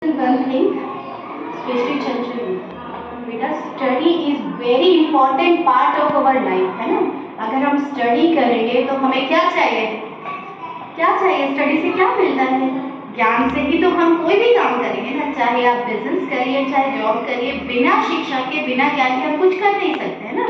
One thing, especially children, बेटा study is very important part of our life, है ना। अगर हम स्टडी करेंगे तो हमें क्या चाहिए, क्या चाहिए, स्टडी से क्या मिलता है, ज्ञान से ही तो हम कोई भी काम करेंगे ना। चाहे आप बिजनेस करिए, चाहे जॉब करिए, बिना शिक्षा के, बिना ज्ञान के हम कुछ कर नहीं सकते, है ना।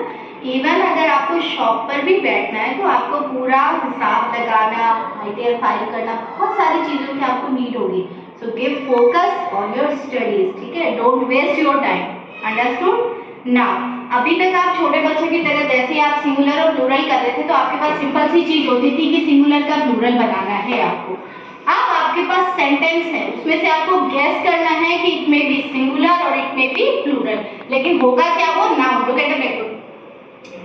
इवन अगर आपको शॉप पर भी बैठना है तो आपको पूरा हिसाब लगाना, आईटीआर फाइल करना, बहुत सारी चीज़ों की आपको नीड होगी। So give focus on your studies, ठीक है। Don't waste your time, understood. Now अभी तक आप छोटे बच्चों की तरह जैसे आप सिंगुलर और प्लूरल कर रहे थे तो आपके पास सिंपल सी चीज होती थी कि सिंगुलर का प्लूरल बनाना है आपको। अब आपके पास सेंटेंस है, उसमें से आपको गेस करना है कि इट मे बी सिंगुलर और इट मे बी प्लूरल, लेकिन होगा क्या वो noun. Look at the paper.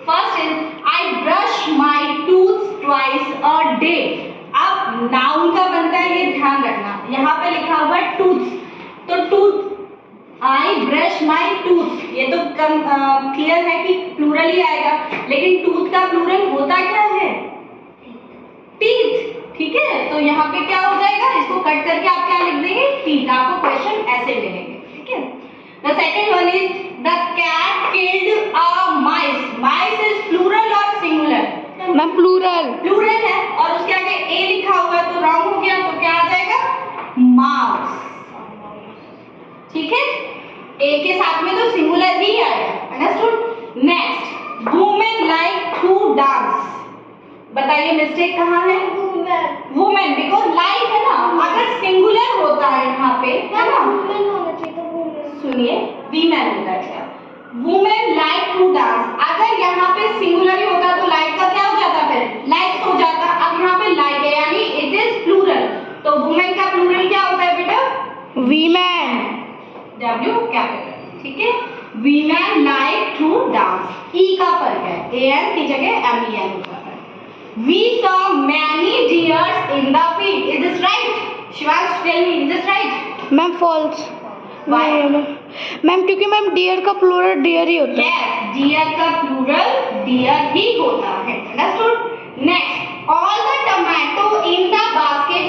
First is I brush my tooth twice a day. अब नाउन का बनता है, ये ध्यान रखना, यहाँ पे लिखा हुआ है टूथ, तो tooth, I brush my tooth, ये तो क्लियर है कि प्लूरल ही आएगा, लेकिन टूथ का प्लूरल होता क्या है, टीथ, ठीक है। तो यहाँ पे क्या हो जाएगा, इसको कट करके आप क्या लिख देंगे, टीथ। आपको क्वेश्चन ऐसे मिलेंगे, ठीक है। The second one is the cat killed a mice. Mice is plural और सिंगुलर? Ma'am plural. प्लूरल है और उसके आगे ए लिखा हुआ है तो रॉन्ग हो गया, तो क्या आ जाएगा, माउस, ठीक है। ए के साथ में तो सिंगुलर ही आएगा, understood. Next, women like to dance. बताइए मिस्टेक कहाँ है, वुमेन, बिकॉज लाइक है ना, अगर सिंगुलर होता है यहाँ पे, है ना, सुनिए, वीमेन होता है। वुमेन लाइक टू डांस, अगर यहाँ पे सिंगुलर ही होता तो लाइक का क्या हो जाता, फिर लाइक्स हो जाता। अब यहाँ पे लाइक है यानी इट इज प्लूरल, तो वुमेन का प्लूरल क्या होता है बेटा, वीमेन, W कैपिटल, ठीक है। वीमेन लाइक टू डांस, ई का फर्क है, AN की जगह MEN होता है। We saw many deers in the field. Is this right? Shivansh, tell me, is this right? Ma'am false. Why? Ma'am क्योंकि मैम डियर का प्लूरल डियर ही होता है। Yes, deer का प्लूरल डियर ही होता है, understood? Next, all the tomato in the basket